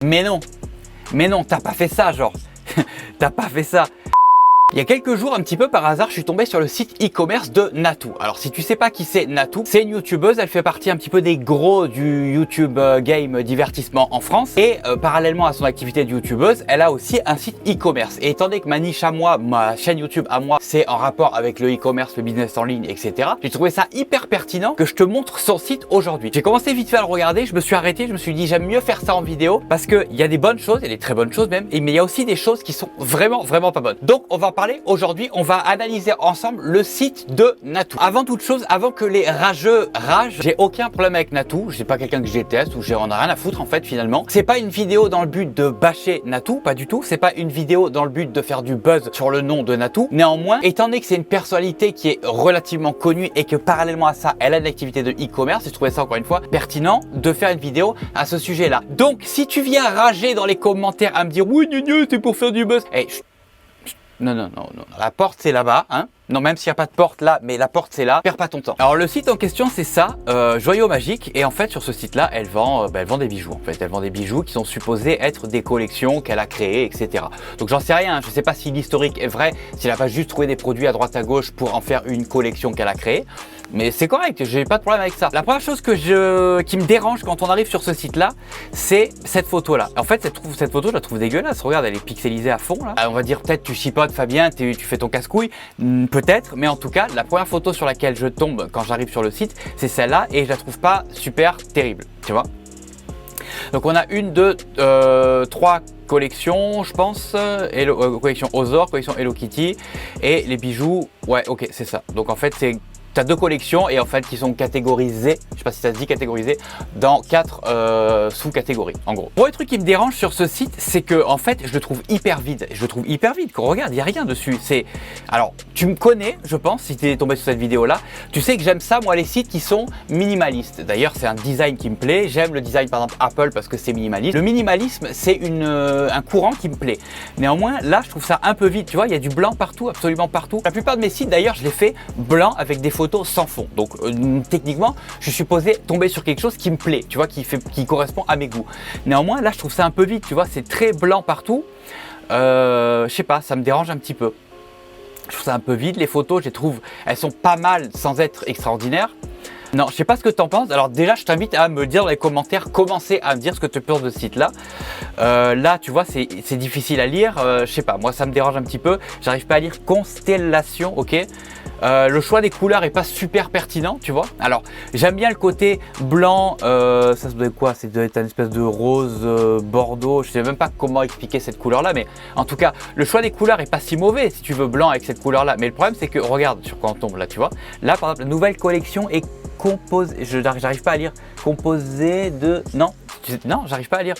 Mais non, t'as pas fait ça, genre. T'as pas fait ça. Il y a quelques jours, un petit peu par hasard, je suis tombé sur le site e-commerce de Natou. Alors si tu sais pas qui c'est Natou, c'est une youtubeuse, elle fait partie un petit peu des gros du YouTube game divertissement en France. Et parallèlement à son activité de youtubeuse, elle a aussi un site e-commerce. Et étant donné que ma niche à moi, ma chaîne YouTube à moi, c'est en rapport avec le e-commerce, le business en ligne, etc. J'ai trouvé ça hyper pertinent que je te montre son site aujourd'hui. J'ai commencé vite fait à le regarder, je me suis arrêté, je me suis dit j'aime mieux faire ça en vidéo parce qu'il y a des bonnes choses, il y a des très bonnes choses même, mais il y a aussi des choses qui sont vraiment pas bonnes. Donc on va parler aujourd'hui, on va analyser ensemble le site de Natou. Avant toute chose, avant que les rageux ragent, j'ai aucun problème avec Natou, je suis pas quelqu'un que je déteste ou j'en ai rien à foutre en fait finalement. C'est pas une vidéo dans le but de bâcher Natou, pas du tout, c'est pas une vidéo dans le but de faire du buzz sur le nom de Natou. Néanmoins, étant donné que c'est une personnalité qui est relativement connue et que parallèlement à ça, elle a une activité de e-commerce, j'ai trouvé ça encore une fois pertinent de faire une vidéo à ce sujet-là. Donc si tu viens rager dans les commentaires à me dire oui, c'est pour faire du buzz, non, la porte c'est là-bas, hein. Non, même s'il n'y a pas de porte là, mais la porte c'est là, perds pas ton temps. Alors le site en question c'est ça, Joyaux Magiques, et en fait sur ce site-là, elle vend des bijoux en fait. Elle vend des bijoux qui sont supposés être des collections qu'elle a créées, etc. Donc j'en sais rien, je sais pas si l'historique est vrai, si elle a pas juste trouvé des produits à droite à gauche pour en faire une collection qu'elle a créée. Mais c'est correct, j'ai pas de problème avec ça. La première chose qui me dérange quand on arrive sur ce site-là, c'est cette photo-là. En fait, cette photo, je la trouve dégueulasse. Regarde, elle est pixelisée à fond, là. On va dire peut-être tu chipotes, Fabien, tu fais ton casse-couille. Peut-être, mais en tout cas, la première photo sur laquelle je tombe quand j'arrive sur le site, c'est celle-là et je la trouve pas super terrible, tu vois. Donc on a une, deux, trois collections, je pense, collection Ozor, collection Hello Kitty et les bijoux, ouais, ok, c'est ça. Donc en fait, t'as deux collections et en fait qui sont catégorisées, je sais pas si ça se dit catégorisées, dans 4 sous-catégories en gros. Bon, le truc qui me dérange sur ce site, c'est que en fait je le trouve hyper vide. Quand regarde, il n'y a rien dessus. Alors tu me connais, je pense, si tu es tombé sur cette vidéo là, tu sais que j'aime ça moi les sites qui sont minimalistes. D'ailleurs c'est un design qui me plaît. J'aime le design par exemple Apple parce que c'est minimaliste. Le minimalisme c'est un courant qui me plaît. Néanmoins là je trouve ça un peu vide. Tu vois, il y a du blanc partout, absolument partout. La plupart de mes sites d'ailleurs je les fais blanc avec des photos sans fond. Donc techniquement, je suis supposé tomber sur quelque chose qui me plaît, tu vois, qui correspond à mes goûts. Néanmoins, là, je trouve ça un peu vide, tu vois, c'est très blanc partout. Je sais pas, ça me dérange un petit peu. Je trouve ça un peu vide. Les photos, je les trouve, elles sont pas mal sans être extraordinaires. Non, je sais pas ce que tu en penses. Alors déjà, je t'invite à me dire dans les commentaires, commencer à me dire ce que tu penses de ce site-là. Là, tu vois, c'est difficile à lire. Je sais pas, moi, ça me dérange un petit peu. J'arrive pas à lire constellation, ok. Le choix des couleurs est pas super pertinent, tu vois. Alors, j'aime bien le côté blanc. Ça doit être quoi? Ça doit être une espèce de rose bordeaux. Je sais même pas comment expliquer cette couleur-là, mais en tout cas, le choix des couleurs est pas si mauvais si tu veux blanc avec cette couleur-là. Mais le problème, c'est que regarde sur quoi on tombe là, tu vois. Là, par exemple, la nouvelle collection est composée. J'arrive pas à lire. Composée de. Non, j'arrive pas à lire.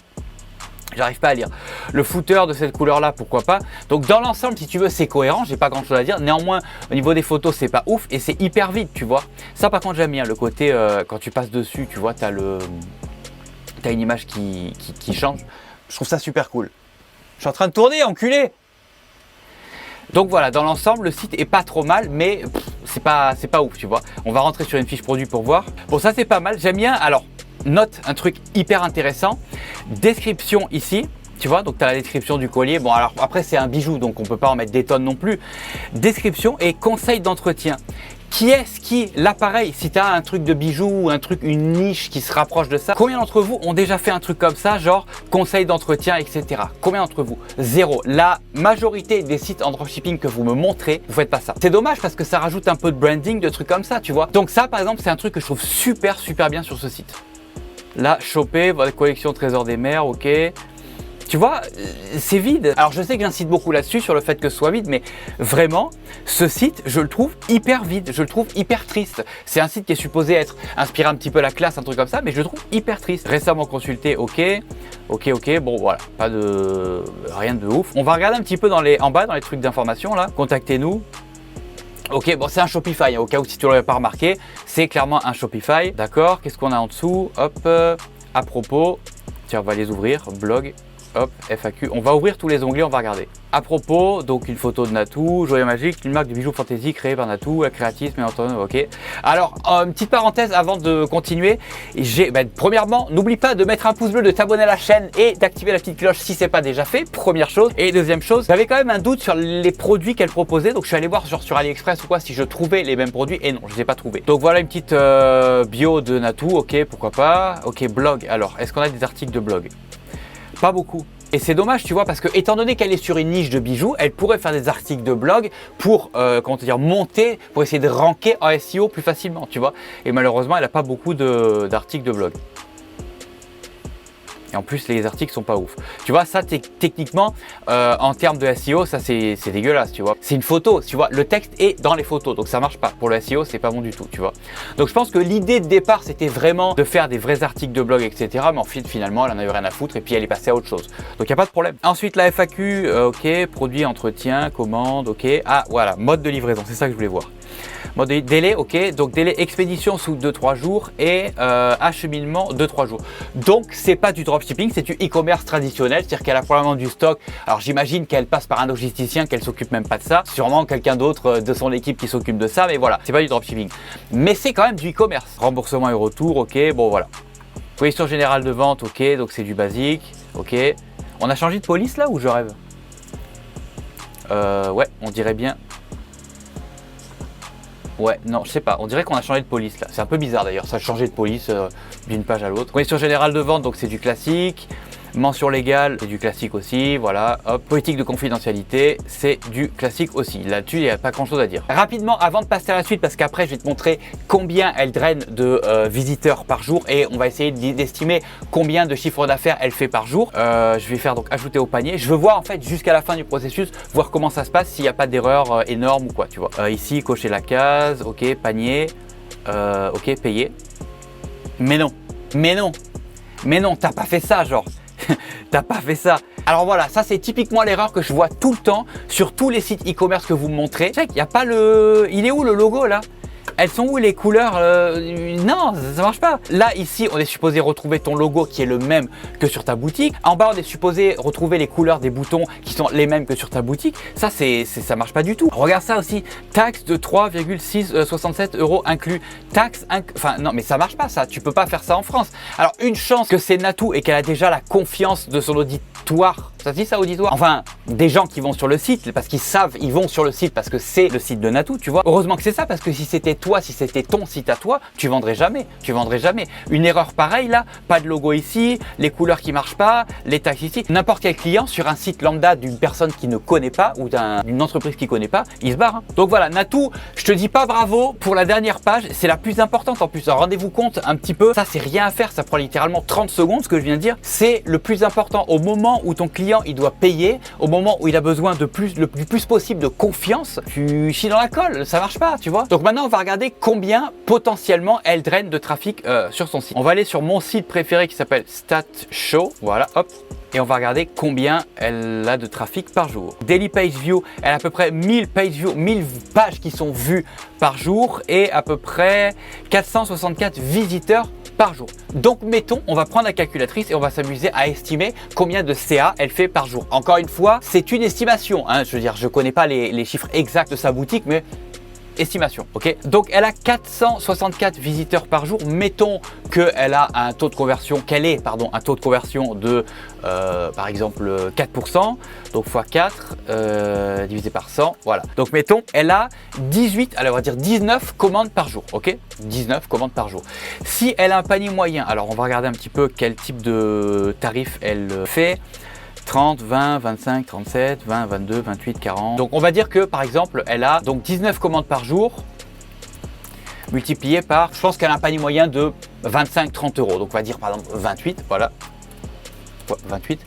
J'arrive pas à lire. Le footer de cette couleur là, pourquoi pas. Donc dans l'ensemble, si tu veux, c'est cohérent, j'ai pas grand chose à dire. Néanmoins, au niveau des photos, c'est pas ouf et c'est hyper vide, tu vois. Ça par contre j'aime bien le côté quand tu passes dessus, tu vois, t'as une image qui change. Je trouve ça super cool. Je suis en train de tourner, enculé. Donc voilà, dans l'ensemble, le site est pas trop mal, mais c'est pas ouf, tu vois. On va rentrer sur une fiche produit pour voir. Bon, ça c'est pas mal, j'aime bien. Alors, note un truc hyper intéressant. Description ici. Tu vois, donc tu as la description du collier. Bon, alors après, c'est un bijou, donc on peut pas en mettre des tonnes non plus. Description et conseil d'entretien. Qui est-ce qui, l'appareil, si tu as un truc de bijou ou un truc, une niche qui se rapproche de ça, combien d'entre vous ont déjà fait un truc comme ça, genre conseil d'entretien, etc. Combien d'entre vous? Zéro. La majorité des sites en dropshipping que vous me montrez, vous faites pas ça. C'est dommage parce que ça rajoute un peu de branding, de trucs comme ça, tu vois. Donc ça, par exemple, c'est un truc que je trouve super bien sur ce site. Là, choper votre collection Trésor des Mers, ok. Tu vois, c'est vide. Alors je sais que j'incite beaucoup là-dessus, sur le fait que ce soit vide, mais vraiment, ce site, je le trouve hyper vide, je le trouve hyper triste. C'est un site qui est supposé être inspiré un petit peu la classe, un truc comme ça, mais je le trouve hyper triste. Récemment consulté, ok, bon voilà, rien de ouf. On va regarder un petit peu en bas, dans les trucs d'information là, contactez-nous. Ok, bon c'est un Shopify, au cas où si tu ne l'avais pas remarqué, c'est clairement un Shopify, d'accord. Qu'est-ce qu'on a en dessous? Hop, à propos, Tiens, on va les ouvrir, blog, hop, FAQ. On va ouvrir tous les onglets, on va regarder. À propos, donc une photo de Natou, Joyau Magique, une marque de bijoux fantasy créée par Natou, la créatrice, mais entendu, ok. Alors, une petite parenthèse avant de continuer. Premièrement, n'oublie pas de mettre un pouce bleu, de t'abonner à la chaîne et d'activer la petite cloche si c'est pas déjà fait. Première chose. Et deuxième chose, j'avais quand même un doute sur les produits qu'elle proposait, donc je suis allé voir genre sur AliExpress ou quoi si je trouvais les mêmes produits et non, je les ai pas trouvés. Donc voilà une petite bio de Natou, ok, pourquoi pas. Ok, blog. Alors, est-ce qu'on a des articles de blog? Pas beaucoup. Et c'est dommage, tu vois, parce que étant donné qu'elle est sur une niche de bijoux, elle pourrait faire des articles de blog pour, monter, pour essayer de ranker en SEO plus facilement, tu vois. Et malheureusement, elle n'a pas beaucoup d'articles de blog. Et en plus, les articles sont pas ouf. Tu vois, ça, techniquement, en termes de SEO, ça, c'est dégueulasse, tu vois. C'est une photo, tu vois. Le texte est dans les photos, donc ça marche pas. Pour le SEO, c'est pas bon du tout, tu vois. Donc, je pense que l'idée de départ, c'était vraiment de faire des vrais articles de blog, etc. Mais ensuite, finalement, elle en avait rien à foutre et puis elle est passée à autre chose. Donc, il n'y a pas de problème. Ensuite, la FAQ, ok. Produit, entretien, commande, ok. Ah, voilà, mode de livraison, c'est ça que je voulais voir. Mode délai, ok, donc délai expédition sous 2-3 jours et acheminement 2-3 jours. Donc c'est pas du dropshipping, c'est du e-commerce traditionnel, c'est-à-dire qu'elle a probablement du stock. Alors j'imagine qu'elle passe par un logisticien, qu'elle s'occupe même pas de ça, sûrement quelqu'un d'autre de son équipe qui s'occupe de ça, mais voilà, c'est pas du dropshipping. Mais c'est quand même du e-commerce. Remboursement et retour, ok, bon voilà. Position générale de vente, ok, donc c'est du basique, ok. On a changé de police là ou je rêve? Ouais, on dirait bien. Ouais, non, je sais pas. On dirait qu'on a changé de police là. C'est un peu bizarre d'ailleurs. Ça a changé de police d'une page à l'autre. Condition générale de vente, donc c'est du classique. Mention légale, c'est du classique aussi. Voilà. Hop. Politique de confidentialité, c'est du classique aussi. Là-dessus, il n'y a pas grand-chose à dire. Rapidement, avant de passer à la suite, parce qu'après, je vais te montrer combien elle draine de visiteurs par jour et on va essayer d'estimer combien de chiffre d'affaires elle fait par jour. Je vais faire donc ajouter au panier. Je veux voir en fait jusqu'à la fin du processus, voir comment ça se passe, s'il n'y a pas d'erreur énorme ou quoi, tu vois. Ici, cocher la case, ok, panier, ok, payer. Mais non, t'as pas fait ça, genre. T'as pas fait ça. Alors voilà, ça c'est typiquement l'erreur que je vois tout le temps sur tous les sites e-commerce que vous me montrez. Check, y a pas le... Il est où le logo là? Elles sont où les couleurs? Non, ça marche pas. Là, ici, on est supposé retrouver ton logo qui est le même que sur ta boutique. En bas, on est supposé retrouver les couleurs des boutons qui sont les mêmes que sur ta boutique. Ça, ça marche pas du tout. Regarde ça aussi. Taxe de 3,667 € inclus. Enfin, non, mais ça marche pas ça. Tu peux pas faire ça en France. Alors, une chance que c'est Natou et qu'elle a déjà la confiance de son auditoire. Ça se dit ça, auditoire? Enfin, des gens qui vont sur le site parce qu'ils savent, ils vont sur le site parce que c'est le site de Natou, tu vois. Heureusement que c'est ça, parce que si c'était toi, si c'était ton site à toi, tu vendrais jamais. Tu vendrais jamais. Une erreur pareille là, pas de logo ici, les couleurs qui marchent pas, les taxes ici. N'importe quel client sur un site lambda d'une personne qui ne connaît pas ou d'une entreprise qui connaît pas, il se barre. Hein. Donc voilà, Natou, je te dis pas bravo pour la dernière page, c'est la plus importante en plus. Alors rendez-vous compte un petit peu, ça c'est rien à faire, ça prend littéralement 30 secondes ce que je viens de dire. C'est le plus important au moment où ton client il doit payer, au moment où il a besoin de le plus possible de confiance. Tu chies dans la colle, ça marche pas, tu vois. Donc maintenant on va regarder combien potentiellement elle draine de trafic sur son site. On va aller sur mon site préféré qui s'appelle StatShow, voilà, hop. Et on va regarder combien elle a de trafic par jour. Daily Page View, elle a à peu près 1000 page views, 1000 pages qui sont vues par jour et à peu près 464 visiteurs par jour. Donc mettons, on va prendre la calculatrice et on va s'amuser à estimer combien de CA elle fait par jour. Encore une fois, c'est une estimation, hein. Je veux dire, je connais pas les chiffres exacts de sa boutique, mais estimation, ok. Donc elle a 464 visiteurs par jour. Mettons qu'elle a un taux de conversion, un taux de conversion de par exemple 4%, donc x 4 divisé par 100, voilà. Donc mettons, elle a 19 commandes par jour, ok. 19 commandes par jour. Si elle a un panier moyen, alors on va regarder un petit peu quel type de tarif elle fait. 30, 20, 25, 37, 20, 22, 28, 40. Donc on va dire que par exemple elle a donc 19 commandes par jour multiplié par, je pense qu'elle a un panier moyen de 25-30 €. Donc on va dire par exemple 28, voilà. 28.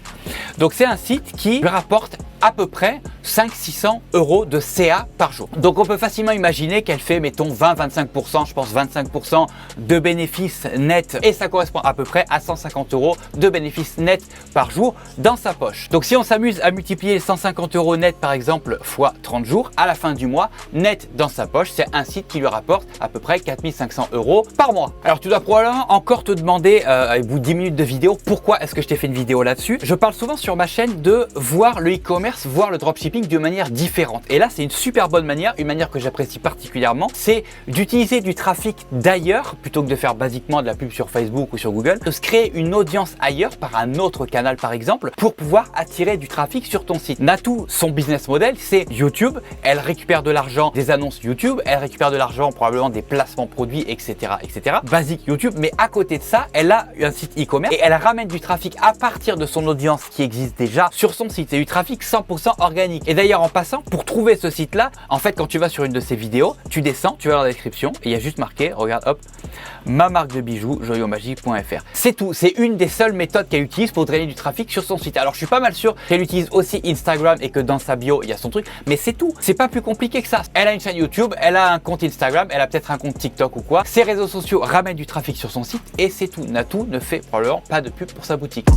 Donc c'est un site qui lui rapporte à peu près 500-600 euros de CA par jour. Donc on peut facilement imaginer qu'elle fait, mettons, 20-25%, je pense 25% de bénéfices nets, et ça correspond à peu près à 150 euros de bénéfices nets par jour dans sa poche. Donc si on s'amuse à multiplier les 150 euros net par exemple fois 30 jours, à la fin du mois, net dans sa poche, c'est un site qui lui rapporte à peu près 4500 euros par mois. Alors tu dois probablement encore te demander au bout de 10 minutes de vidéo, pourquoi est-ce que je t'ai fait une vidéo là-dessus? Je parle souvent sur ma chaîne de voir le e-commerce, voir le dropshipping de manière différente. Et là, c'est une super bonne manière, une manière que j'apprécie particulièrement, c'est d'utiliser du trafic d'ailleurs plutôt que de faire basiquement de la pub sur Facebook ou sur Google, de se créer une audience ailleurs par un autre canal par exemple pour pouvoir attirer du trafic sur ton site. Natou, son business model, c'est YouTube. Elle récupère de l'argent des annonces YouTube, elle récupère de l'argent probablement des placements produits, etc., etc. Basique YouTube, mais à côté de ça, elle a un site e-commerce et elle ramène du trafic à partir de son audience qui existe déjà sur son site. C'est du trafic 100% organique. Et d'ailleurs, en passant, pour trouver ce site-là, en fait, quand tu vas sur une de ces vidéos, tu descends, tu vas dans la description et il y a juste marqué, regarde, hop, ma marque de bijoux, joyomagique.fr. C'est tout. C'est une des seules méthodes qu'elle utilise pour drainer du trafic sur son site. Alors, je suis pas mal sûr qu'elle utilise aussi Instagram et que dans sa bio, il y a son truc, mais c'est tout. C'est pas plus compliqué que ça. Elle a une chaîne YouTube, elle a un compte Instagram, elle a peut-être un compte TikTok ou quoi. Ses réseaux sociaux ramènent du trafic sur son site et c'est tout. Natou ne fait probablement pas de pub pour sa boutique.